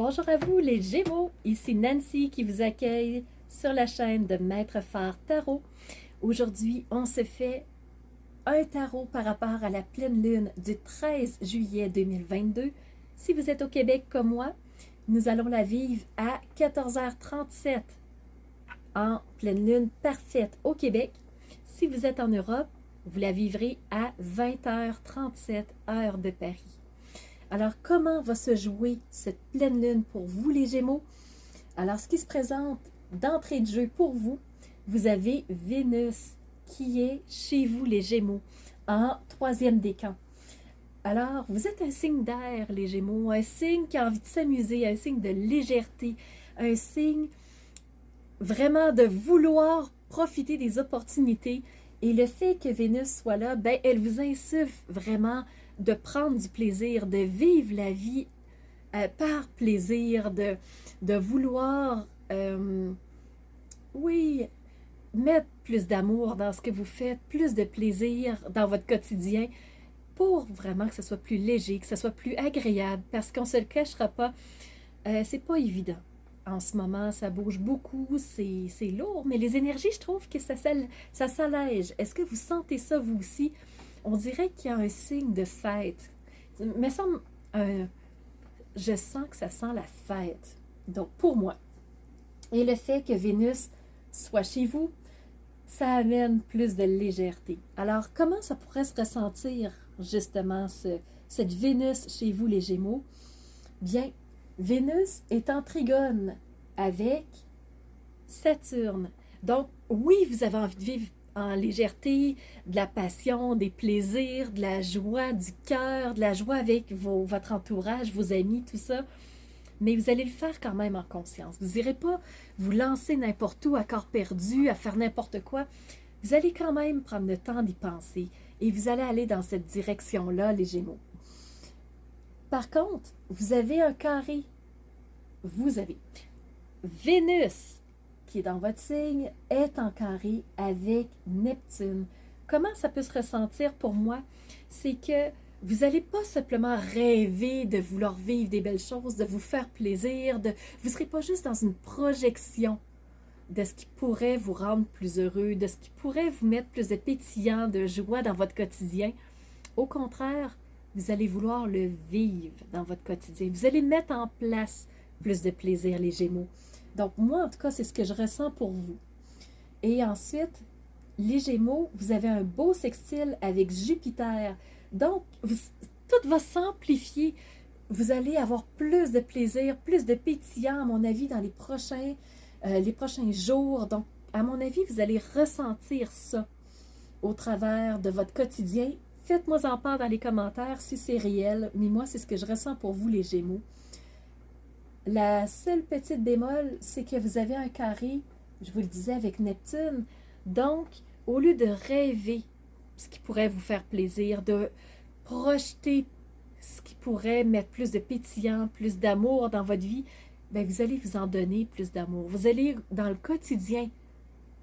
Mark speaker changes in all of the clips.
Speaker 1: Bonjour à vous les Gémeaux, ici Nancy qui vous accueille sur la chaîne de Maître Phare Tarot. Aujourd'hui, on se fait un tarot par rapport à la pleine lune du 13 juillet 2022. Si vous êtes au Québec comme moi, nous allons la vivre à 14h37 en pleine lune parfaite au Québec. Si vous êtes en Europe, vous la vivrez à 20h37 heure de Paris. Alors, comment va se jouer cette pleine lune pour vous, les Gémeaux? Alors, ce qui se présente d'entrée de jeu pour vous, vous avez Vénus qui est chez vous, les Gémeaux, en troisième décan. Alors, vous êtes un signe d'air, les Gémeaux, un signe qui a envie de s'amuser, un signe de légèreté, un signe vraiment de vouloir profiter des opportunités. Et le fait que Vénus soit là, ben, elle vous insuffle vraiment de prendre du plaisir, de vivre la vie par plaisir, de vouloir, oui, mettre plus d'amour dans ce que vous faites, plus de plaisir dans votre quotidien pour vraiment que ce soit plus léger, que ce soit plus agréable, parce qu'on ne se le cachera pas, c'est pas évident. En ce moment, ça bouge beaucoup, c'est lourd, mais les énergies, je trouve que ça s'allège. Est-ce que vous sentez ça, vous aussi? On dirait qu'il y a un signe de fête. Mais ça, je sens que ça sent la fête. Donc, pour moi. Et le fait que Vénus soit chez vous, ça amène plus de légèreté. Alors, comment ça pourrait se ressentir, justement, cette Vénus chez vous, les Gémeaux? Bien, Vénus est en trigone avec Saturne. Donc, oui, vous avez envie de vivre en légèreté, de la passion, des plaisirs, de la joie du cœur, de la joie avec votre entourage, vos amis, tout ça. Mais vous allez le faire quand même en conscience. Vous n'irez pas vous lancer n'importe où à corps perdu, à faire n'importe quoi. Vous allez quand même prendre le temps d'y penser et vous allez aller dans cette direction-là, les Gémeaux. Par contre, vous avez un carré. Vous avez Vénus, qui est dans votre signe, est en carré avec Neptune. Comment ça peut se ressentir pour moi? C'est que vous n'allez pas simplement rêver de vouloir vivre des belles choses, de vous faire plaisir, vous ne serez pas juste dans une projection de ce qui pourrait vous rendre plus heureux, de ce qui pourrait vous mettre plus de pétillant, de joie dans votre quotidien. Au contraire, vous allez vouloir le vivre dans votre quotidien. Vous allez mettre en place plus de plaisir, les Gémeaux. Donc, moi, en tout cas, c'est ce que je ressens pour vous. Et ensuite, les Gémeaux, vous avez un beau sextile avec Jupiter. Donc, tout va s'amplifier. Vous allez avoir plus de plaisir, plus de pétillant, à mon avis, dans les prochains jours. Donc, à mon avis, vous allez ressentir ça au travers de votre quotidien. Faites-moi en part dans les commentaires si c'est réel. Mais moi, c'est ce que je ressens pour vous, les Gémeaux. La seule petite bémol, c'est que vous avez un carré, je vous le disais, avec Neptune. Donc, au lieu de rêver ce qui pourrait vous faire plaisir, de projeter ce qui pourrait mettre plus de pétillant, plus d'amour dans votre vie, bien, vous allez vous en donner plus d'amour. Vous allez, dans le quotidien,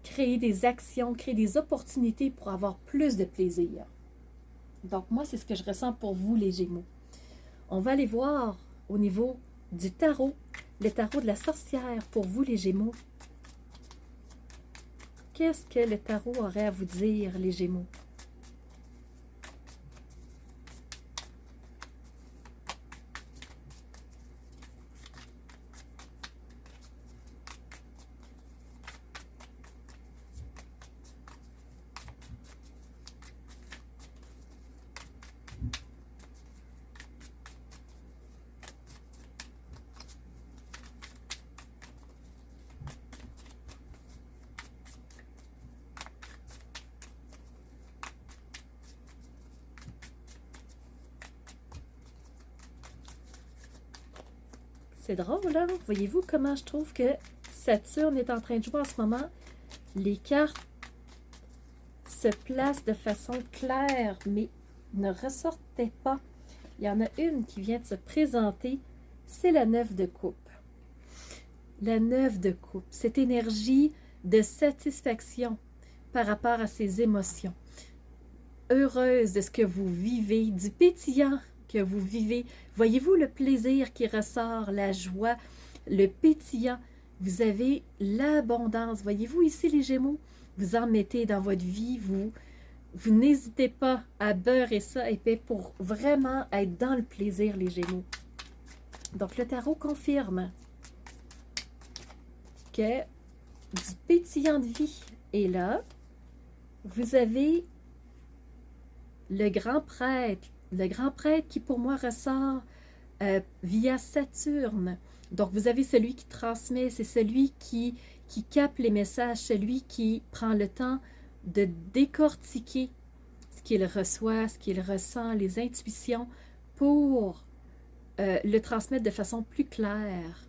Speaker 1: créer des actions, créer des opportunités pour avoir plus de plaisir. Donc, moi, c'est ce que je ressens pour vous, les Gémeaux. On va aller voir au niveau du tarot, le tarot de la sorcière pour vous, les Gémeaux. Qu'est-ce que le tarot aurait à vous dire, les Gémeaux? C'est drôle, hein? Voyez-vous comment je trouve que Saturne est en train de jouer en ce moment? Les cartes se placent de façon claire, mais ne ressortaient pas. Il y en a une qui vient de se présenter, c'est la 9 de coupe. La 9 de coupe, cette énergie de satisfaction par rapport à ses émotions. Heureuse de ce que vous vivez, du pétillant que vous vivez. Voyez-vous le plaisir qui ressort, la joie, le pétillant. Vous avez l'abondance. Voyez-vous ici les Gémeaux? Vous en mettez dans votre vie. Vous n'hésitez pas à beurrer ça épais pour vraiment être dans le plaisir, les Gémeaux. Donc, le tarot confirme que du pétillant de vie est là. Vous avez le grand prêtre qui pour moi ressort via Saturne. Donc vous avez celui qui transmet, c'est celui qui capte les messages, celui qui prend le temps de décortiquer ce qu'il reçoit, ce qu'il ressent, les intuitions pour le transmettre de façon plus claire.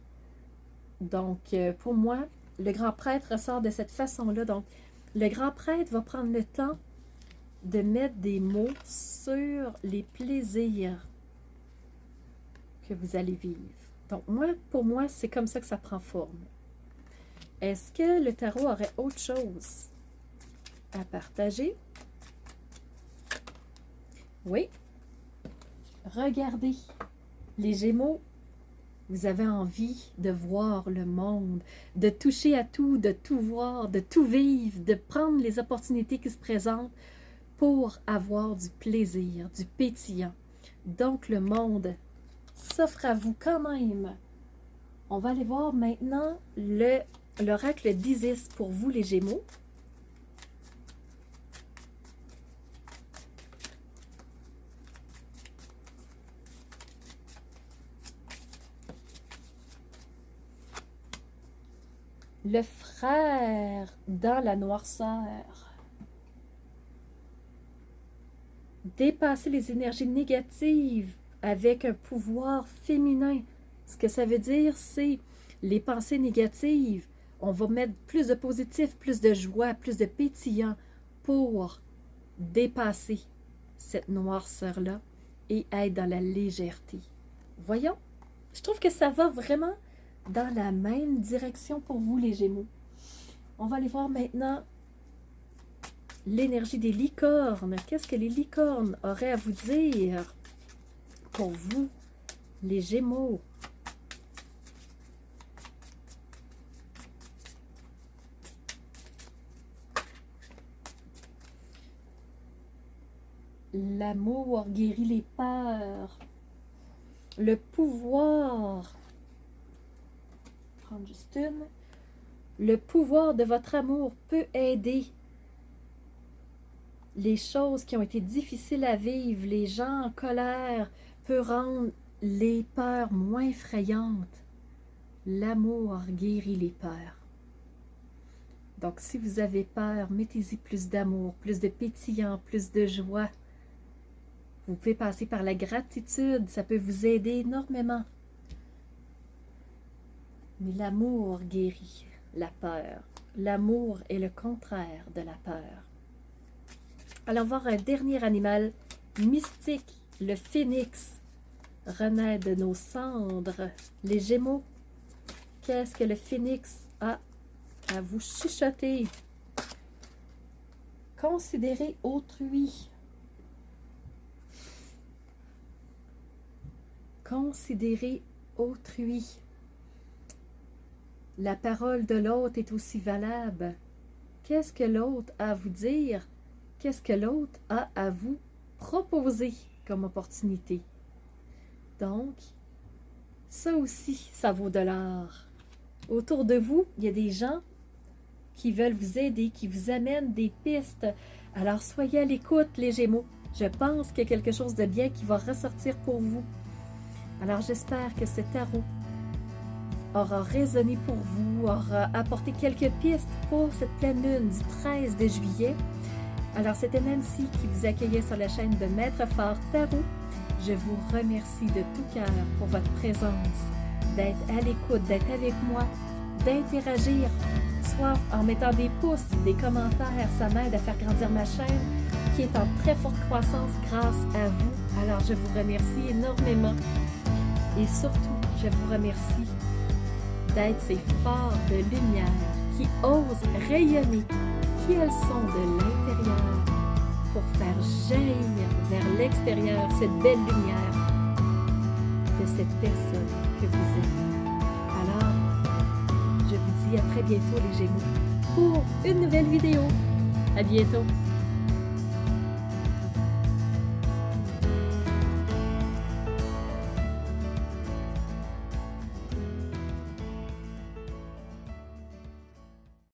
Speaker 1: Donc pour moi, le grand prêtre ressort de cette façon-là. Donc le grand prêtre va prendre le temps de mettre des mots sur les plaisirs que vous allez vivre. Donc, pour moi, c'est comme ça que ça prend forme. Est-ce que le tarot aurait autre chose à partager? Oui. Regardez, les Gémeaux, vous avez envie de voir le monde, de toucher à tout, de tout voir, de tout vivre, de prendre les opportunités qui se présentent pour avoir du plaisir, du pétillant. Donc, le monde s'offre à vous quand même. On va aller voir maintenant l'oracle d'Isis pour vous, les Gémeaux. Le frère dans la noirceur. Dépasser les énergies négatives avec un pouvoir féminin. Ce que ça veut dire, c'est les pensées négatives. On va mettre plus de positif, plus de joie, plus de pétillant pour dépasser cette noirceur-là et être dans la légèreté. Voyons, je trouve que ça va vraiment dans la même direction pour vous, les Gémeaux. On va aller voir maintenant l'énergie des licornes. Qu'est-ce que les licornes auraient à vous dire pour vous, les Gémeaux? L'amour guérit les peurs. Le pouvoir. Prendre juste une. Le pouvoir de votre amour peut aider les choses qui ont été difficiles à vivre, les gens en colère, peut rendre les peurs moins effrayantes. L'amour guérit les peurs. Donc, si vous avez peur, mettez-y plus d'amour, plus de pétillant, plus de joie. Vous pouvez passer par la gratitude, ça peut vous aider énormément. Mais l'amour guérit la peur. L'amour est le contraire de la peur. Allons voir un dernier animal mystique, le phénix, renaître de nos cendres. Les Gémeaux, qu'est-ce que le phénix a à vous chuchoter? Considérez autrui. Considérez autrui. La parole de l'autre est aussi valable. Qu'est-ce que l'autre a à vous dire? Qu'est-ce que l'autre a à vous proposer comme opportunité? Donc, ça aussi, ça vaut de l'or. Autour de vous, il y a des gens qui veulent vous aider, qui vous amènent des pistes. Alors, soyez à l'écoute, les Gémeaux. Je pense qu'il y a quelque chose de bien qui va ressortir pour vous. Alors, j'espère que ce tarot aura résonné pour vous, aura apporté quelques pistes pour cette pleine lune du 13 de juillet. Alors, c'était Nancy qui vous accueillait sur la chaîne de Maître Fort Tarot. Je vous remercie de tout cœur pour votre présence, d'être à l'écoute, d'être avec moi, d'interagir, soit en mettant des pouces, des commentaires. Ça m'aide à faire grandir ma chaîne qui est en très forte croissance grâce à vous. Alors, je vous remercie énormément. Et surtout, je vous remercie d'être ces phares de lumière qui osent rayonner, qui elles sont de l'intérieur, pour faire jaillir vers l'extérieur cette belle lumière de cette personne que vous êtes. Alors, je vous dis à très bientôt les Gémeaux pour une nouvelle vidéo. À bientôt!